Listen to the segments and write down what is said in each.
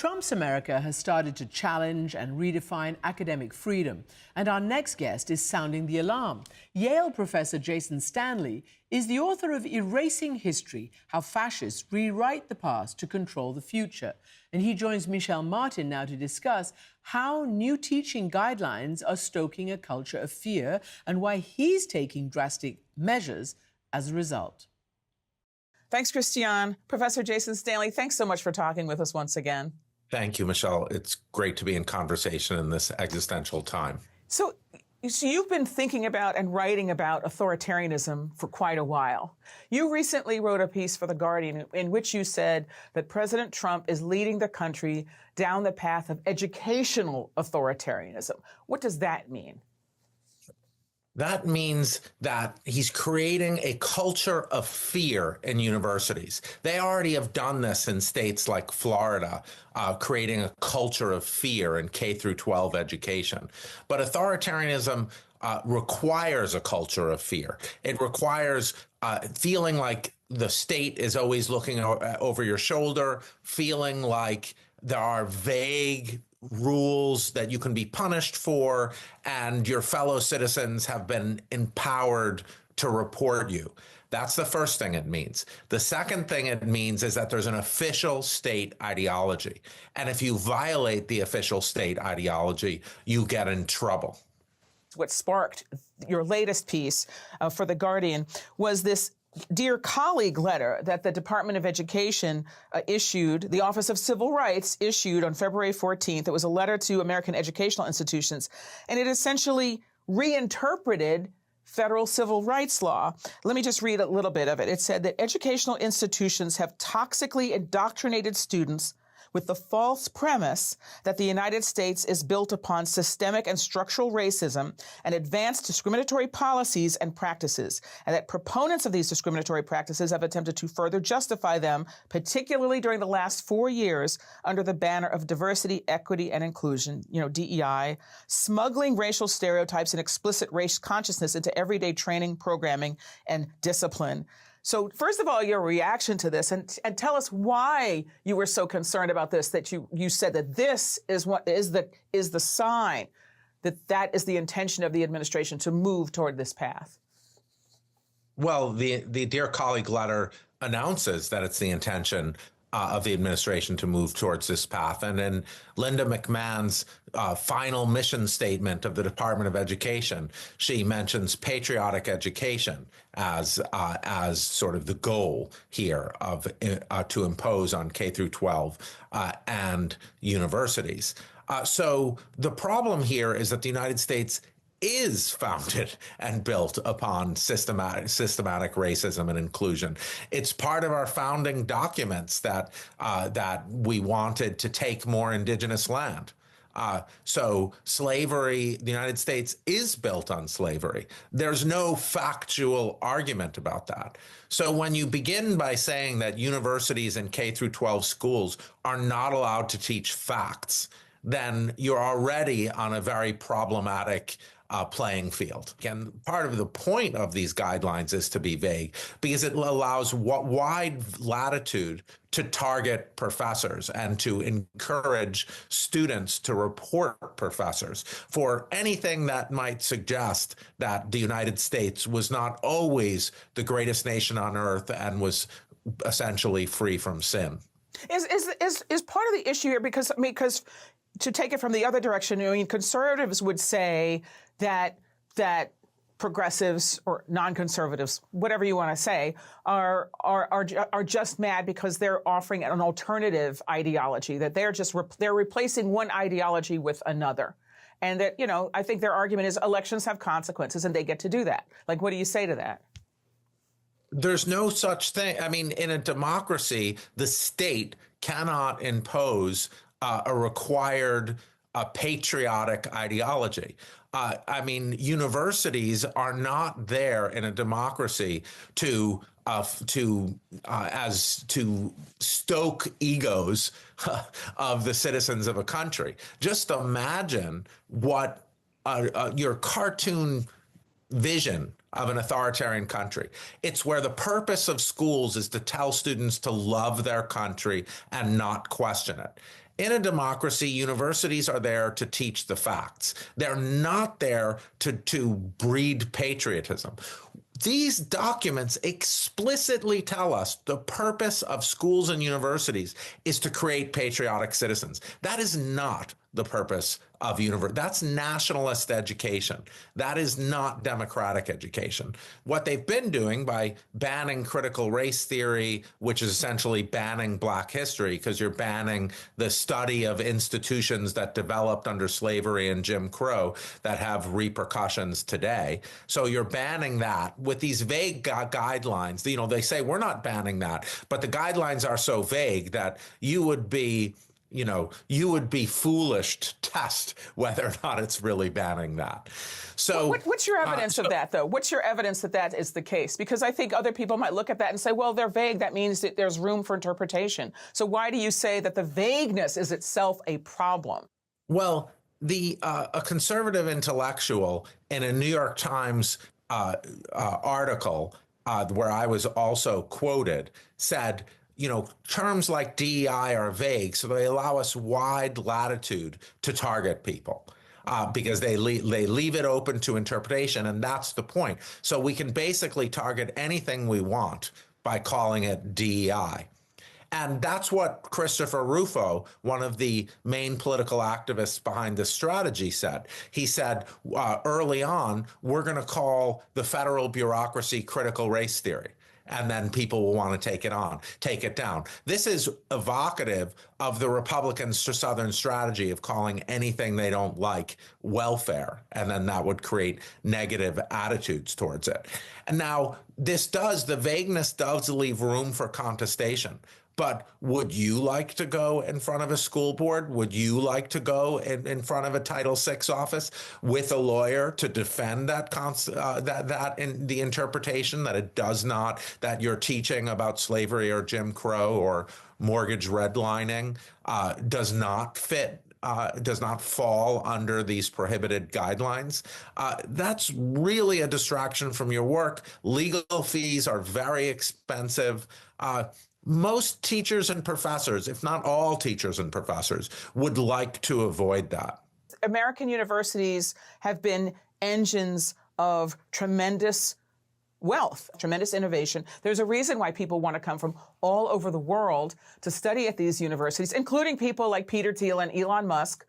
Trump's America has started to challenge and redefine academic freedom, and our next guest is sounding the alarm. Yale Professor Jason Stanley is the author of Erasing History: How Fascists Rewrite the Past to Control the Future. And he joins Michel Martin now to discuss how new teaching guidelines are stoking a culture of fear and why he's taking drastic measures as a result. Thanks, Christiane. Professor Jason Stanley, thanks so much for talking with us once again. Thank you, Michelle. It's great to be in conversation in this existential time. So you've been thinking about and writing about authoritarianism for quite a while. You recently wrote a piece for The Guardian in which you said that President Trump is leading the country down the path of educational authoritarianism. What does that mean? That means that he's creating a culture of fear in universities. They already have done this in states like Florida, creating a culture of fear in K through 12 education. But authoritarianism requires a culture of fear. It requires feeling like the state is always looking over your shoulder, feeling like there are vague rules that you can be punished for, and your fellow citizens have been empowered to report you. That's the first thing it means. The second thing it means is that there's an official state ideology. And if you violate the official state ideology, you get in trouble. What sparked your latest piece for The Guardian was this Dear Colleague letter that the Department of Education issued, the Office of Civil Rights issued on February 14th. It was a letter to American educational institutions, and it essentially reinterpreted federal civil rights law. Let me just read a little bit of it. It said that educational institutions have toxically indoctrinated students with the false premise that the United States is built upon systemic and structural racism and advanced discriminatory policies and practices, and that proponents of these discriminatory practices have attempted to further justify them, particularly during the last 4 years, under the banner of diversity, equity, and inclusion, DEI, smuggling racial stereotypes and explicit race consciousness into everyday training, programming, and discipline. So first of all, your reaction to this, and tell us why you were so concerned about this, that you said that this is what is the sign that is the intention of the administration to move toward this path. Well, the Dear Colleague letter announces that it's the intention of the administration to move towards this path. And in Linda McMahon's final mission statement of the Department of Education, she mentions patriotic education as sort of the goal here of to impose on K through 12 and universities. So the problem here is that the United States is founded and built upon systematic racism and inclusion. It's part of our founding documents that we wanted to take more indigenous land. So slavery, the United States is built on slavery. There's no factual argument about that. So when you begin by saying that universities and K through 12 schools are not allowed to teach facts, then you're already on a very problematic playing field. And part of the point of these guidelines is to be vague because it allows wide latitude to target professors and to encourage students to report professors for anything that might suggest that the United States was not always the greatest nation on earth and was essentially free from sin. Is part of the issue here because to take it from the other direction, conservatives would say that progressives or non-conservatives, whatever you want to say, are just mad because they're offering an alternative ideology, that they're replacing one ideology with another. And that, I think their argument is elections have consequences and they get to do that. Like, what do you say to that? There's no such thing. I mean, in a democracy, the state cannot impose a required patriotic ideology. Universities are not there in a democracy to stoke egos of the citizens of a country. Just imagine what your cartoon vision of an authoritarian country. It's where the purpose of schools is to tell students to love their country and not question it. In a democracy, universities are there to teach the facts. They're not there to breed patriotism. These documents explicitly tell us the purpose of schools and universities is to create patriotic citizens. That is not the purpose of university. That's nationalist education. That is not democratic education. What they've been doing by banning critical race theory, which is essentially banning Black history, because you're banning the study of institutions that developed under slavery and Jim Crow that have repercussions today. So you're banning that with these vague guidelines. You know, they say we're not banning that, but the guidelines are so vague that you would be foolish to test whether or not it's really banning that. So what's your evidence of that, though? What's your evidence that that is the case? Because I think other people might look at that and say, well, they're vague. That means that there's room for interpretation. So why do you say that the vagueness is itself a problem? Well, a conservative intellectual in a New York Times article where I was also quoted said, terms like DEI are vague, so they allow us wide latitude to target people because they leave it open to interpretation, and that's the point. So we can basically target anything we want by calling it DEI. And that's what Christopher Rufo, one of the main political activists behind this strategy, said. He said early on, we're going to call the federal bureaucracy critical race theory. And then people will want to take it down. This is evocative of the Republican Southern strategy of calling anything they don't like welfare, and then that would create negative attitudes towards it. And now the vagueness does leave room for contestation. But would you like to go in front of a school board? Would you like to go in front of a Title VI office with a lawyer to defend that in the interpretation that it does not, that you're teaching about slavery or Jim Crow or mortgage redlining does not fall under these prohibited guidelines? That's really a distraction from your work. Legal fees are very expensive. Most teachers and professors, if not all teachers and professors, would like to avoid that. American universities have been engines of tremendous wealth, tremendous innovation. There's a reason why people want to come from all over the world to study at these universities, including people like Peter Thiel and Elon Musk,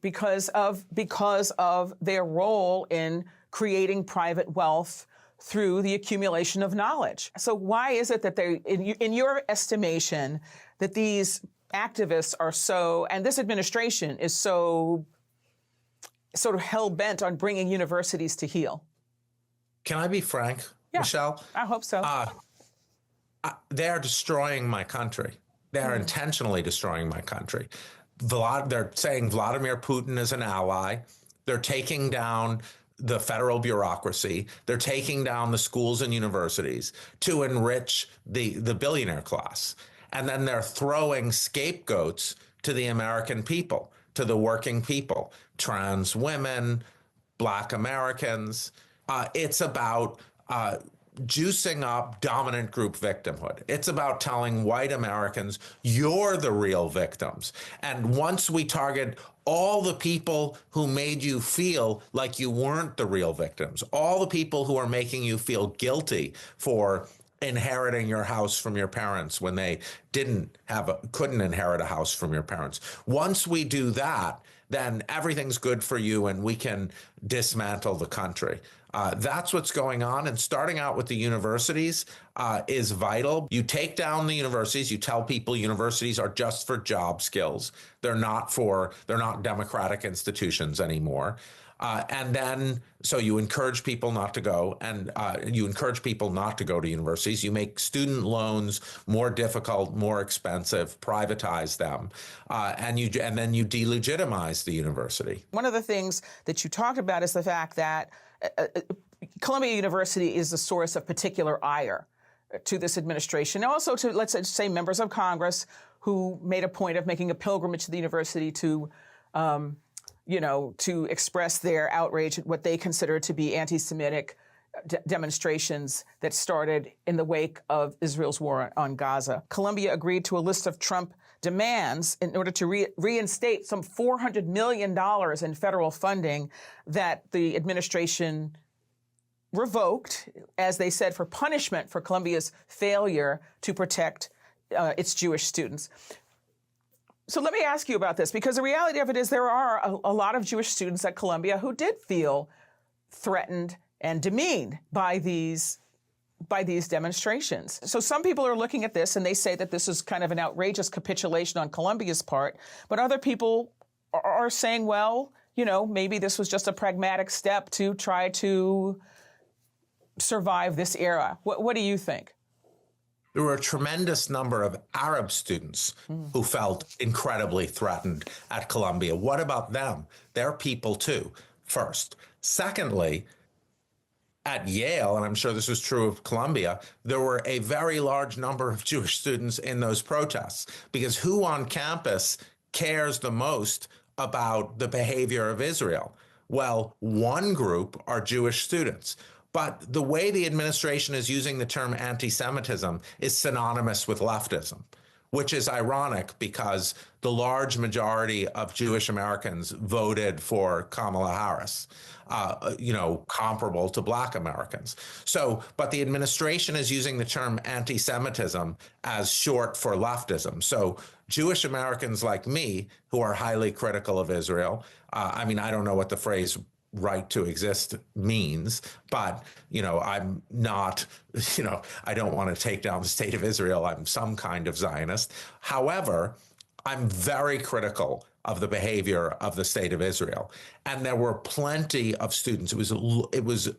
because of their role in creating private wealth through the accumulation of knowledge. So why is it that in your estimation, that these activists are so, and this administration is so sort of hell-bent on bringing universities to heel? Can I be frank, yeah, Michelle? I hope so. They are destroying my country. They are intentionally destroying my country. They're saying Vladimir Putin is an ally. They're taking down the federal bureaucracy. They're taking down the schools and universities to enrich the billionaire class. And then they're throwing scapegoats to the American people, to the working people, trans women, Black Americans. It's about juicing up dominant group victimhood. It's about telling white Americans, you're the real victims. And once we target all the people who made you feel like you weren't the real victims, all the people who are making you feel guilty for inheriting your house from your parents when they couldn't inherit a house from your parents. Once we do that, then everything's good for you and we can dismantle the country. That's what's going on. And starting out with the universities is vital. You take down the universities. You tell people universities are just for job skills. They're not democratic institutions anymore. And then, so you encourage people not to go, and you encourage people not to go to universities. You make student loans more difficult, more expensive, privatize them, and then you delegitimize the university. One of the things that you talked about is the fact that Columbia University is the source of particular ire to this administration, and also to, let's say, members of Congress who made a point of making a pilgrimage to the university to to express their outrage at what they consider to be anti-Semitic demonstrations that started in the wake of Israel's war on Gaza. Colombia agreed to a list of Trump demands in order to reinstate some $400 million in federal funding that the administration revoked, as they said, for punishment for Colombia's failure to protect its Jewish students. So let me ask you about this, because the reality of it is there are a lot of Jewish students at Columbia who did feel threatened and demeaned by these demonstrations. So some people are looking at this and they say that this is kind of an outrageous capitulation on Colombia's part, but other people are saying, well, maybe this was just a pragmatic step to try to survive this era. What do you think? There were a tremendous number of Arab students who felt incredibly threatened at Columbia. What about them? They're people too, first. Secondly, at Yale, and I'm sure this was true of Columbia, there were a very large number of Jewish students in those protests, because who on campus cares the most about the behavior of Israel? Well, one group are Jewish students. But the way the administration is using the term anti-Semitism is synonymous with leftism, which is ironic because the large majority of Jewish Americans voted for Kamala Harris, comparable to Black Americans. So, but the administration is using the term anti-Semitism as short for leftism. So Jewish Americans like me, who are highly critical of Israel, I don't know what the phrase right to exist means, but, I'm not, I don't want to take down the state of Israel. I'm some kind of Zionist. However, I'm very critical of the behavior of the state of Israel. And there were plenty of students. It was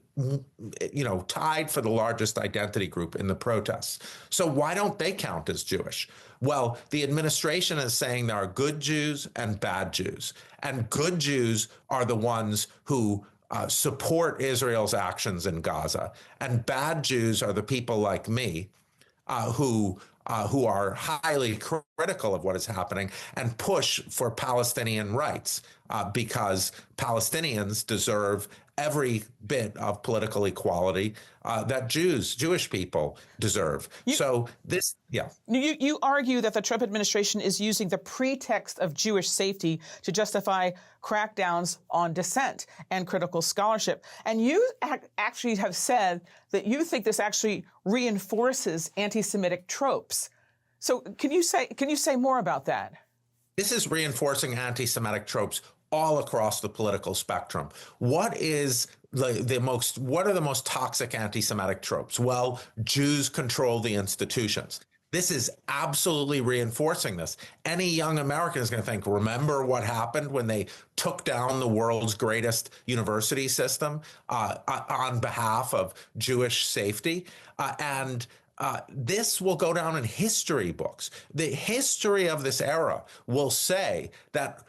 tied for the largest identity group in the protests. So why don't they count as Jewish? Well, the administration is saying there are good Jews and bad Jews. And good Jews are the ones who support Israel's actions in Gaza. And bad Jews are the people like me who are highly critical of what is happening and push for Palestinian rights because Palestinians deserve every bit of political equality that Jewish people deserve. You argue that the Trump administration is using the pretext of Jewish safety to justify crackdowns on dissent and critical scholarship. And you actually have said that you think this actually reinforces anti-Semitic tropes. So can you say more about that? This is reinforcing anti-Semitic tropes all across the political spectrum. What are the most toxic anti-Semitic tropes? Well, Jews control the institutions. This is absolutely reinforcing this. Any young American is going to think, remember what happened when they took down the world's greatest university system on behalf of Jewish safety? This will go down in history books. The history of this era will say that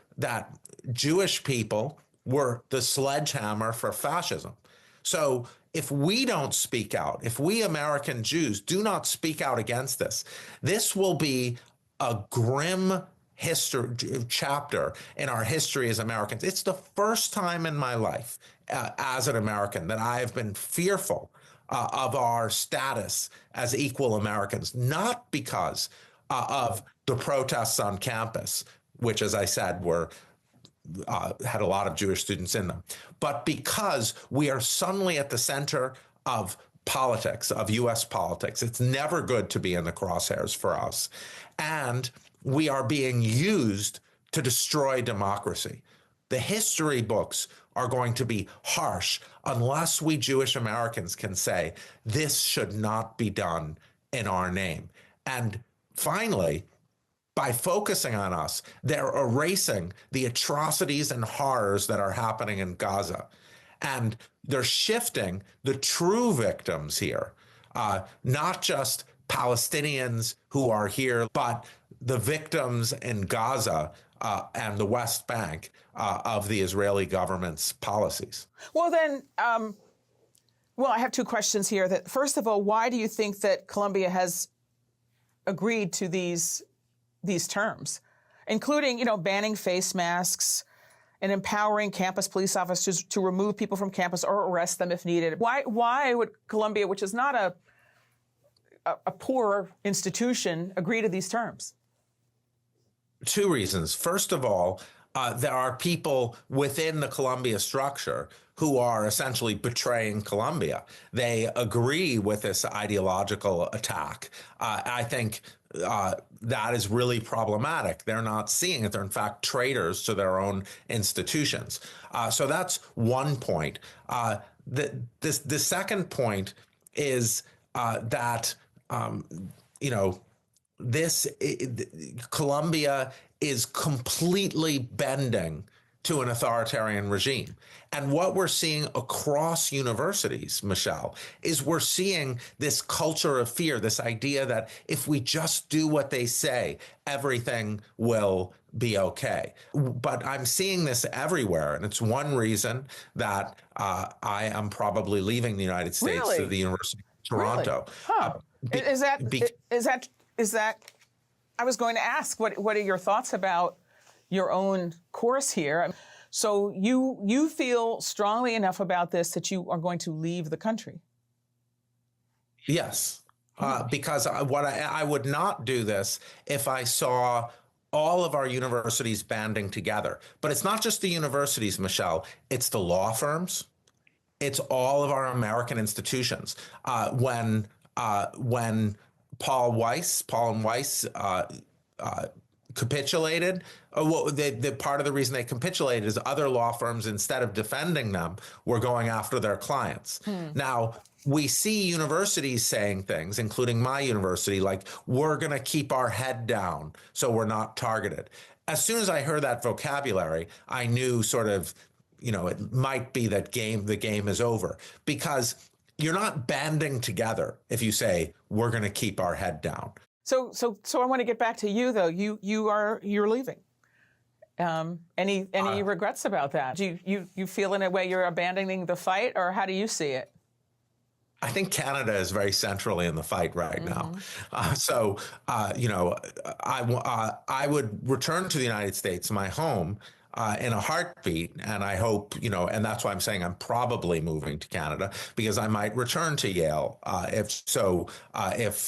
Jewish people were the sledgehammer for fascism. So if we don't speak out, if we American Jews do not speak out against this, this will be a grim history chapter in our history as Americans. It's the first time in my life as an American that I have been fearful of our status as equal Americans, not because of the protests on campus, which, as I said, had a lot of Jewish students in them, but because we are suddenly at the center of politics, of U.S. politics. It's never good to be in the crosshairs for us. And we are being used to destroy democracy. The history books are going to be harsh unless we Jewish Americans can say, this should not be done in our name. And finally, by focusing on us, they're erasing the atrocities and horrors that are happening in Gaza. And they're shifting the true victims here, not just Palestinians who are here, but the victims in Gaza and the West Bank of the Israeli government's policies. Well, then, I have two questions here. That first of all, why do you think that Colombia has agreed to these terms, including, banning face masks and empowering campus police officers to remove people from campus or arrest them if needed. Why would Columbia, which is not a poor institution, agree to these terms? Two reasons. First of all, there are people within the Columbia structure who are essentially betraying Columbia. They agree with this ideological attack. I think that is really problematic. They're not seeing it. They're in fact traitors to their own institutions. So that's one point. The second point is that Columbia is completely bending to an authoritarian regime. And what we're seeing across universities, Michelle, is we're seeing this culture of fear, this idea that if we just do what they say, everything will be okay. But I'm seeing this everywhere. And it's one reason that I am probably leaving the United States Really? to the University of Toronto. Really? Is that, I was going to ask, what are your thoughts about your own course here? So you feel strongly enough about this that you are going to leave the country? Yes, because I would not do this if I saw all of our universities banding together. But it's not just the universities, Michelle, it's the law firms. It's all of our American institutions. When Paul and Weiss capitulated, the part of the reason they capitulated is other law firms, instead of defending them, were going after their clients. Now, we see universities saying things, including my university, like, we're going to keep our head down so we're not targeted. As soon as I heard that vocabulary, I knew sort of, it might be that the game is over, because you're not banding together if you say, we're going to keep our head down. So I want to get back to you, though. You're leaving. Any regrets about that? Do you feel in a way you're abandoning the fight, or how do you see it? I think Canada is very centrally in the fight right now. I would return to the United States, my home, in a heartbeat. And I hope, and that's why I'm saying I'm probably moving to Canada, because I might return to Yale if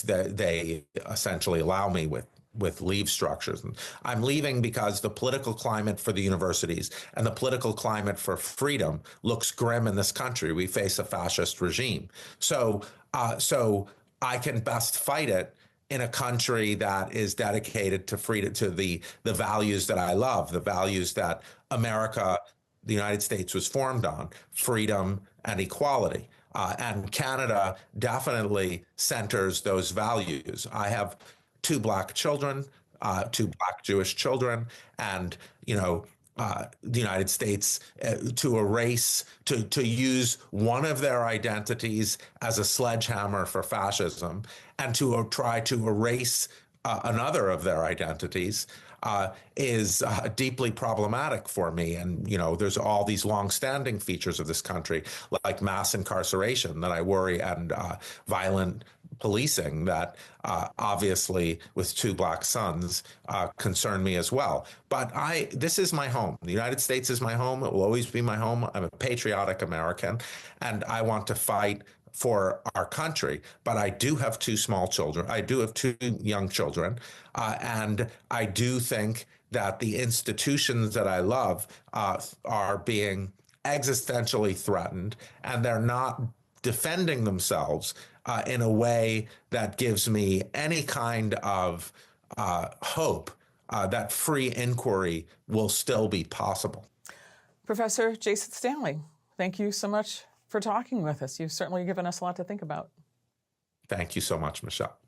they essentially allow me with leave structures. And I'm leaving because the political climate for the universities and the political climate for freedom looks grim in this country. We face a fascist regime. So I can best fight it in a country that is dedicated to freedom, to the values that I love, the values that America, the United States, was formed on: freedom and equality. And Canada definitely centers those values. I have two Black children, two Black Jewish children, and the United States to use one of their identities as a sledgehammer for fascism, and to try to erase another of their identities is deeply problematic for me. And, there's all these longstanding features of this country, like mass incarceration, that I worry, and violent policing that obviously, with two Black sons, concern me as well. But this is my home. The United States is my home. It will always be my home. I'm a patriotic American, and I want to fight for our country. But I do have two small children. I do have two young children. And I do think that the institutions that I love are being existentially threatened, and they're not defending themselves in a way that gives me any kind of hope that free inquiry will still be possible. Professor Jason Stanley, thank you so much for talking with us. You've certainly given us a lot to think about. Thank you so much, Michelle.